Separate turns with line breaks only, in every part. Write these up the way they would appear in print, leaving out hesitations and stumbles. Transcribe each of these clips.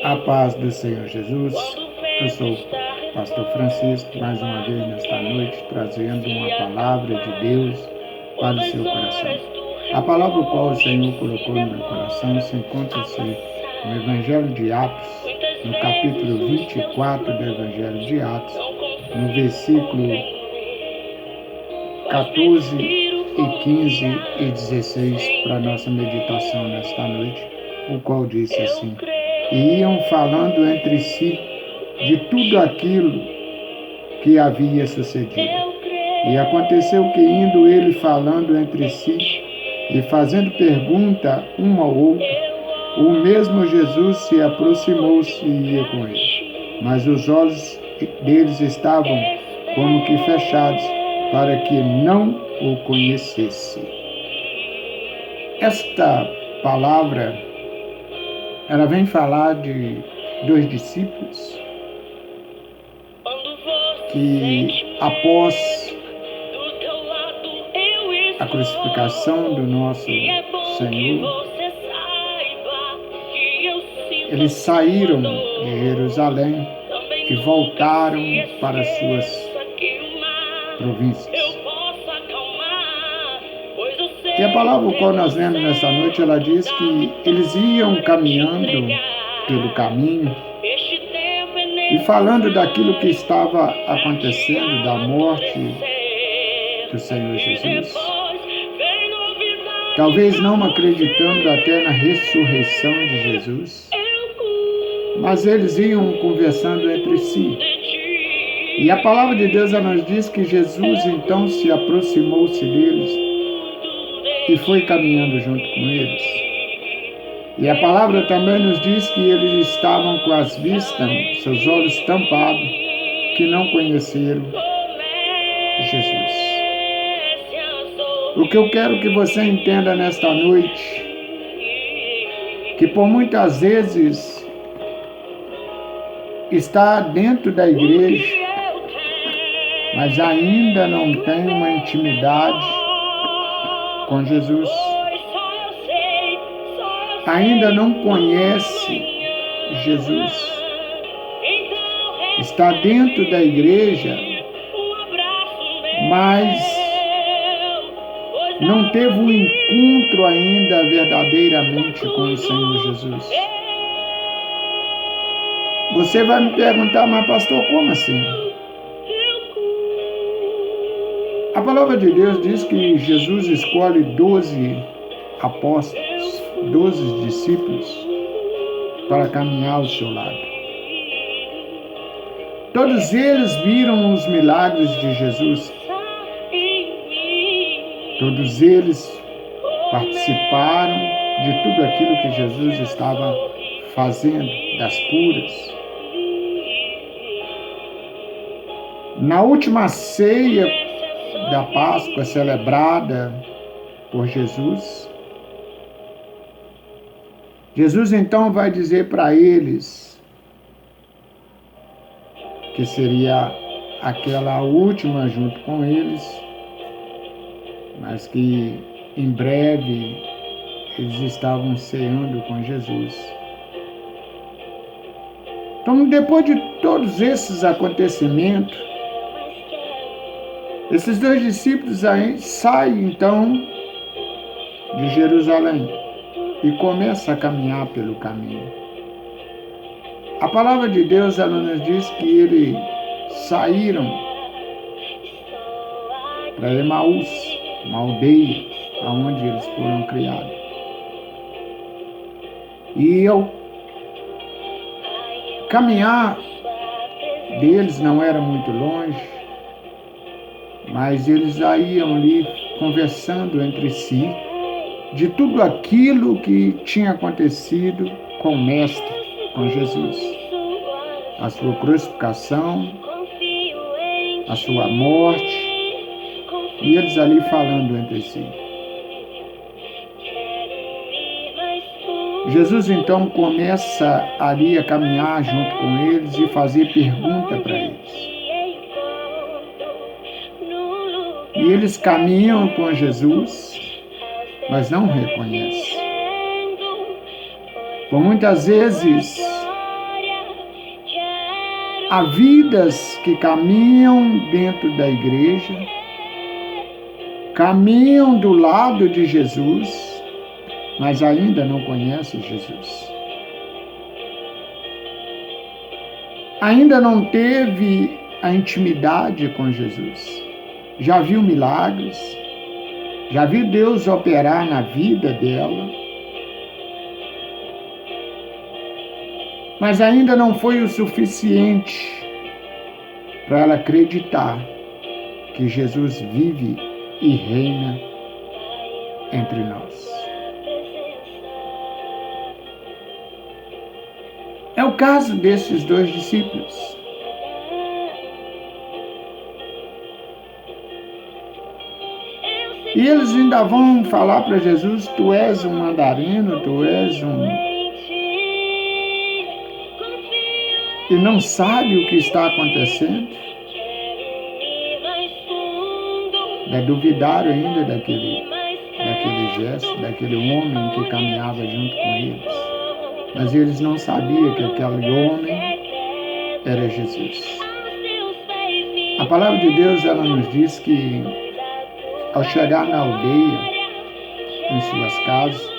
A paz do Senhor Jesus. Eu sou o pastor Francisco, mais uma vez nesta noite, trazendo uma palavra de Deus para o seu coração. A palavra qual o Senhor colocou no meu coração se encontra-se no Evangelho de Atos, no capítulo 24 do Evangelho de Atos, no versículo 14 e 15 e 16, para a nossa meditação nesta noite, o qual disse assim: E iam falando entre si de tudo aquilo que havia sucedido. E aconteceu que, indo ele falando entre si e fazendo pergunta um ao outro, o mesmo Jesus se aproximou-se e ia com ele. Mas os olhos deles estavam como que fechados, para que não o conhecesse. Esta palavra, ela vem falar de dois discípulos que, após a crucificação do nosso Senhor, eles saíram de Jerusalém e voltaram para suas províncias. E a palavra qual nós lemos nessa noite, ela diz que eles iam caminhando pelo caminho e falando daquilo que estava acontecendo, da morte do Senhor Jesus. Talvez não acreditando até na ressurreição de Jesus, mas eles iam conversando entre si. E a palavra de Deus nos diz que Jesus então se aproximou-se deles e foi caminhando junto com eles. E a palavra também nos diz que eles estavam com as vistas, seus olhos tampados, que não conheceram Jesus. O que eu quero que você entenda nesta noite, que por muitas vezes está dentro da igreja, mas ainda não tem uma intimidade com Jesus, ainda não conhece Jesus, está dentro da igreja, mas não teve um encontro ainda verdadeiramente com o Senhor Jesus. Você vai me perguntar, mas pastor, como assim? A palavra de Deus diz que Jesus escolhe 12 apóstolos, 12 discípulos, para caminhar ao seu lado. Todos eles viram os milagres de Jesus. Todos eles participaram de tudo aquilo que Jesus estava fazendo, das curas. Na última ceia da Páscoa celebrada por Jesus, Jesus então vai dizer para eles que seria aquela última junto com eles, mas que em breve eles estavam ceando com Jesus. Então, depois de todos esses acontecimentos, esses dois discípulos saem então de Jerusalém e começam a caminhar pelo caminho. A palavra de Deus, ela nos diz que eles saíram para Emaús, uma aldeia onde eles foram criados. E ao caminhar deles não era muito longe, mas eles iam ali conversando entre si de tudo aquilo que tinha acontecido com o Mestre, com Jesus. A sua crucificação, a sua morte, e eles ali falando entre si. Jesus então começa ali a caminhar junto com eles e fazer pergunta para eles. E eles caminham com Jesus, mas não reconhecem. Por muitas vezes Há vidas que caminham dentro da igreja, caminham do lado de Jesus, mas ainda não conhecem Jesus. Ainda não teve a intimidade com Jesus. Já viu milagres, já viu Deus operar na vida dela, mas ainda não foi o suficiente para ela acreditar que Jesus vive e reina entre nós. É o caso desses dois discípulos. E eles ainda vão falar para Jesus: tu és um mandarino, tu és um... E não sabe o que está acontecendo. Duvidaram ainda daquele gesto, daquele homem que caminhava junto com eles. Mas eles não sabiam que aquele homem era Jesus. A palavra de Deus, ela nos diz que ao chegar na aldeia, em suas casas,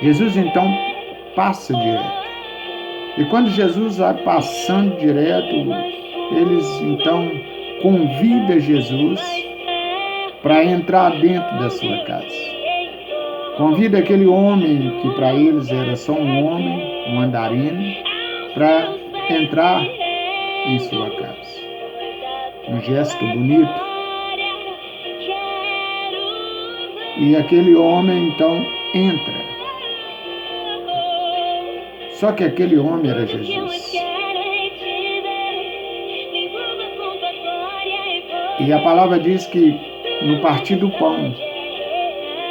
Jesus então passa direto. E quando Jesus vai passando direto, eles então convidam Jesus para entrar dentro da sua casa. Convida aquele homem, que para eles era só um homem, um andarino, para entrar em sua casa. Um gesto bonito. E aquele homem então entra. Só que aquele homem era Jesus. E a palavra diz que no partir do pão,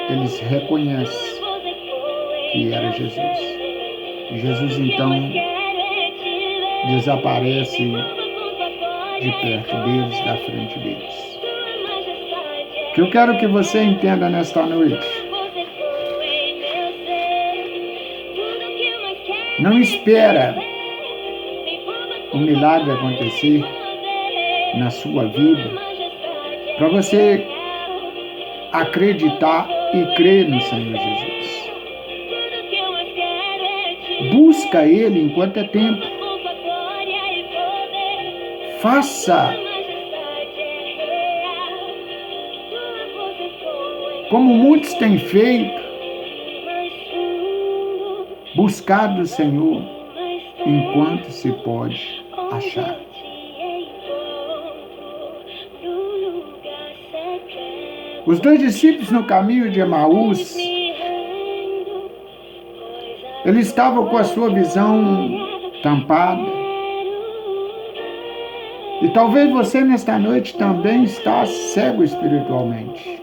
eles reconhecem que era Jesus. E Jesus então desaparece de perto deles, da frente deles. O que eu quero que você entenda nesta noite: não espera o milagre acontecer na sua vida para você acreditar e crer no Senhor Jesus. Busca Ele enquanto é tempo. Faça como muitos têm feito, buscar do Senhor enquanto se pode achar. Os dois discípulos no caminho de Emaús, eles estavam com a sua visão tampada. E talvez você nesta noite também está cego espiritualmente.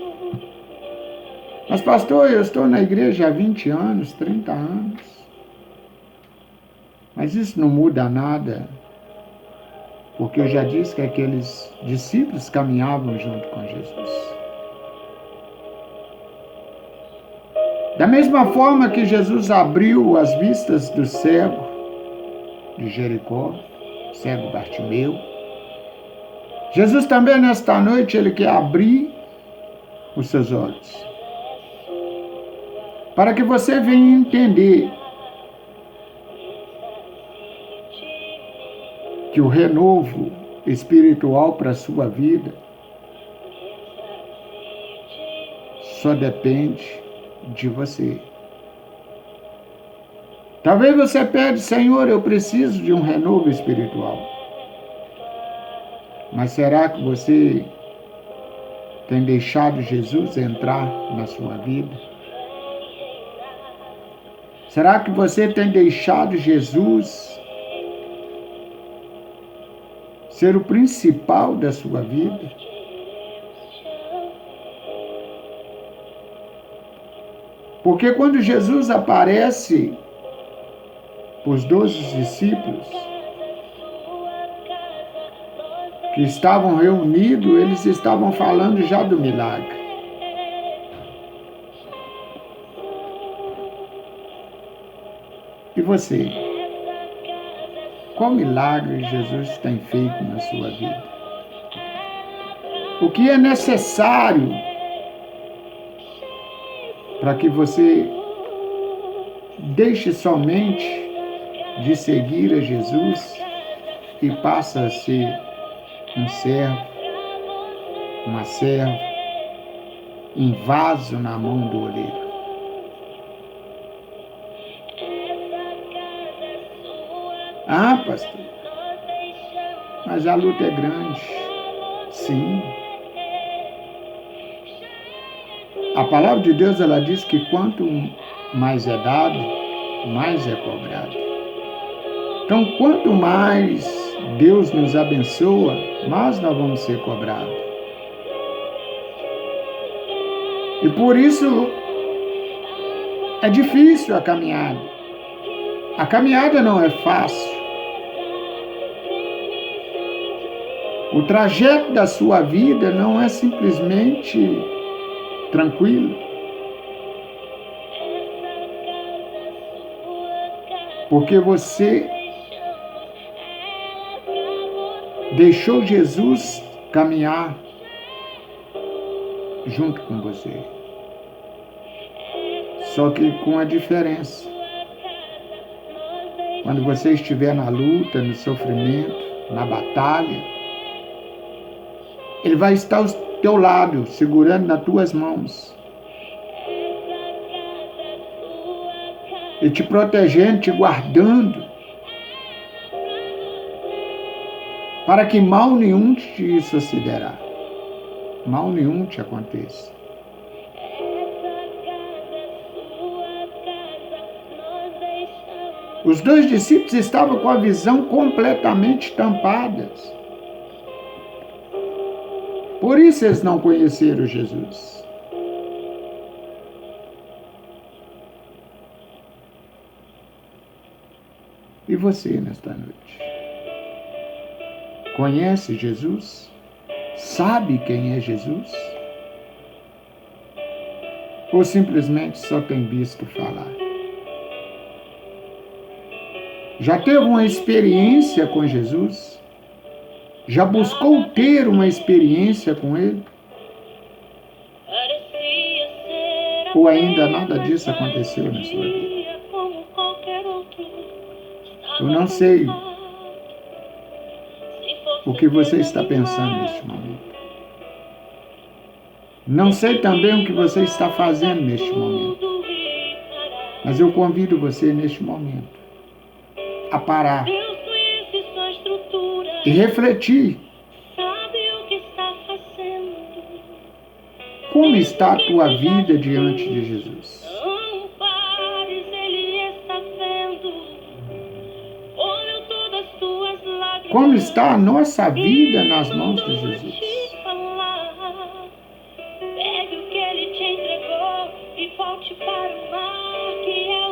Mas pastor, eu estou na igreja há 20 anos, 30 anos. Mas isso não muda nada, porque eu já disse que aqueles discípulos caminhavam junto com Jesus. Da mesma forma que Jesus abriu as vistas do cego de Jericó, cego Bartimeu, Jesus também nesta noite, Ele quer abrir os seus olhos, para que você venha entender que o renovo espiritual para a sua vida só depende de você. Talvez você pede: Senhor, eu preciso de um renovo espiritual. Mas será que você tem deixado Jesus entrar na sua vida? Será que você tem deixado Jesus ser o principal da sua vida? Porque quando Jesus aparece para os 12 discípulos que estavam reunidos, eles estavam falando já do milagre. E você? Qual milagre Jesus tem feito na sua vida? O que é necessário para que você deixe somente de seguir a Jesus e passe a ser um servo, uma serva, um vaso na mão do oleiro? Ah, pastor, mas a luta é grande. Sim. A palavra de Deus, ela diz que quanto mais é dado, mais é cobrado. Então, quanto mais Deus nos abençoa, mais nós vamos ser cobrados. E por isso é difícil a caminhada. A caminhada não é fácil. O trajeto da sua vida não é simplesmente tranquilo. Porque você deixou Jesus caminhar junto com você. Só que com a diferença. Quando você estiver na luta, no sofrimento, na batalha, Ele vai estar ao teu lado, segurando nas tuas mãos. E te protegendo, te guardando. Para que mal nenhum te sucederá. Mal nenhum te aconteça. Os dois discípulos estavam com a visão completamente tampadas. Por isso eles não conheceram Jesus. E você nesta noite? Conhece Jesus? Sabe quem é Jesus? Ou simplesmente só tem visto falar? Já teve uma experiência com Jesus? Já buscou ter uma experiência com Ele? Ou ainda nada disso aconteceu na sua vida? Eu não sei o que você está pensando neste momento. Não sei também o que você está fazendo neste momento. Mas eu convido você neste momento a parar e refletir. Como está a tua vida diante de Jesus? Como está a nossa vida nas mãos de Jesus?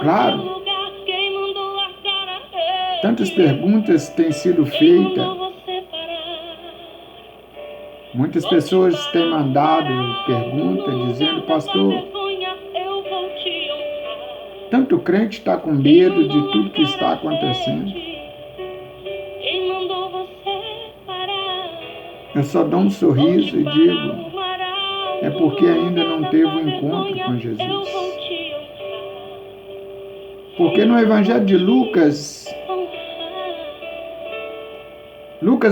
Claro, tantas perguntas têm sido feitas. Muitas pessoas têm mandado perguntas dizendo: pastor, tanto crente está com medo de tudo que está acontecendo. Eu só dou um sorriso e digo: é porque ainda não teve um encontro com Jesus. Porque no Evangelho de Lucas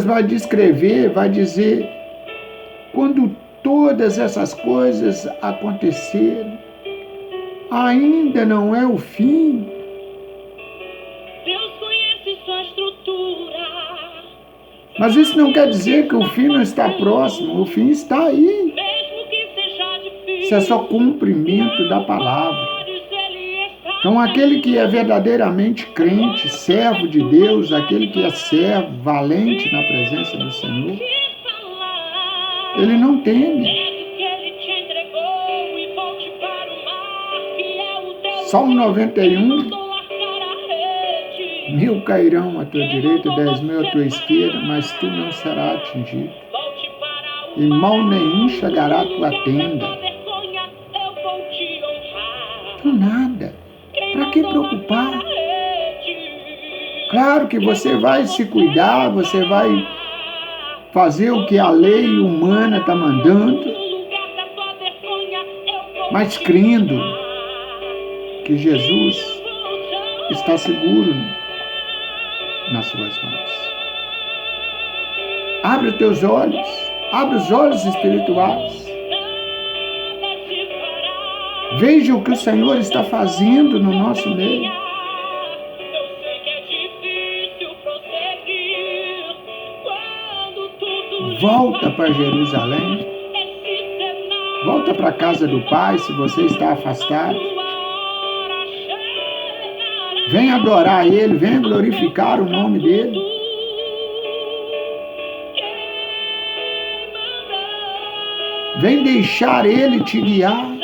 vai descrever, vai dizer, quando todas essas coisas acontecerem, ainda não é o fim.
Deus conhece sua estrutura.
Mas isso não quer dizer que o fim não está próximo, o fim está aí.
Mesmo que seja difícil.
Isso é só cumprimento da palavra. Então, aquele que é verdadeiramente crente, servo de Deus, aquele que é servo, valente na presença do Senhor, ele não teme. Salmo 91, 1000 cairão à tua direita, 10.000 à tua esquerda, mas tu não serás atingido. E mal nenhum chegará à tua tenda. Então nada. Para que preocupar? Claro que você vai se cuidar, você vai fazer o que a lei humana está mandando, mas crendo que Jesus está seguro nas suas mãos. Abre os teus olhos, abre os olhos espirituais. Veja o que o Senhor está fazendo no nosso meio. Volta para Jerusalém. Volta para a casa do Pai se você está afastado. Venha adorar Ele, venha glorificar o nome dEle. Vem deixar Ele te guiar.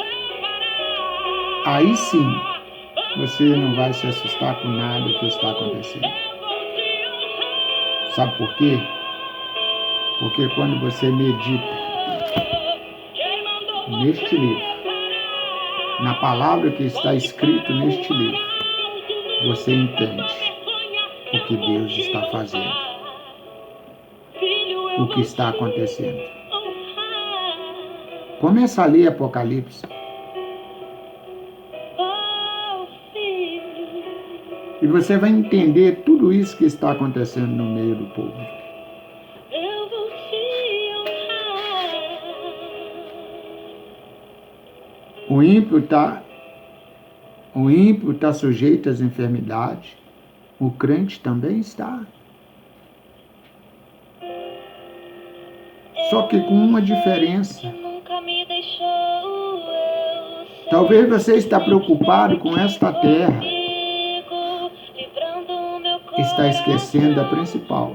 Aí sim, você não vai se assustar com nada que está acontecendo. Sabe por quê? Porque quando você medita neste livro, na palavra que está escrito neste livro, você entende o que Deus está fazendo, o que está acontecendo. Começa a ler Apocalipse. E você vai entender tudo isso que está acontecendo no meio do povo. O ímpio está sujeito às enfermidades. O crente também está. Só que com uma diferença. Talvez você está preocupado com esta terra. Está esquecendo a principal,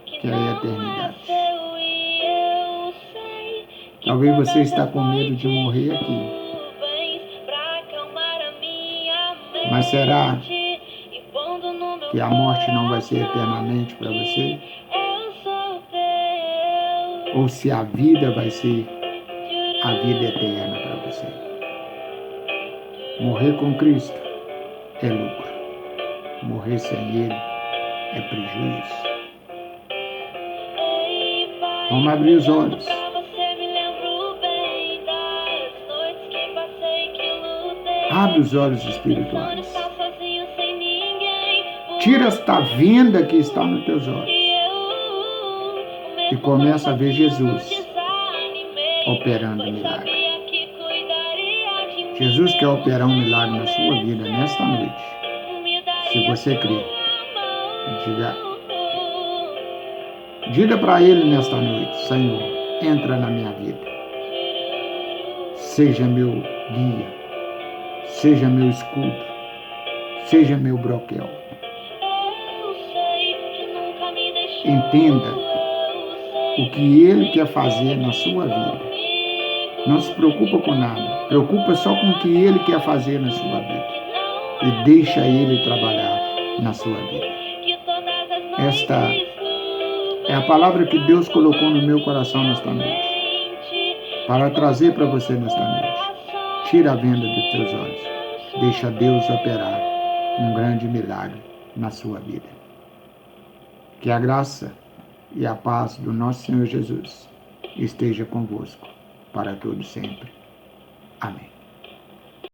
que é a eternidade. Talvez você está com medo de morrer aqui. Mas será que a morte não vai ser eternamente para você? Ou se a vida vai ser a vida eterna para você? Morrer com Cristo é lucro. Morrer sem Ele é prejuízo. Vamos abrir os olhos. Abre os olhos espirituais. Tira esta venda que está nos teus olhos e começa a ver Jesus operando milagre. Jesus quer operar um milagre na sua vida nesta noite. Se você crer, diga para Ele nesta noite: Senhor, entra na minha vida. Seja meu guia, seja meu escudo, seja meu broquel. Entenda o que Ele quer fazer na sua vida. Não se preocupa com nada. Preocupa só com o que Ele quer fazer na sua vida. E deixa Ele trabalhar na sua vida. Esta é a palavra que Deus colocou no meu coração nesta noite. Para trazer para você nesta noite. Tira a venda dos teus olhos. Deixa Deus operar um grande milagre na sua vida. Que a graça e a paz do nosso Senhor Jesus esteja convosco para todos sempre. Amém.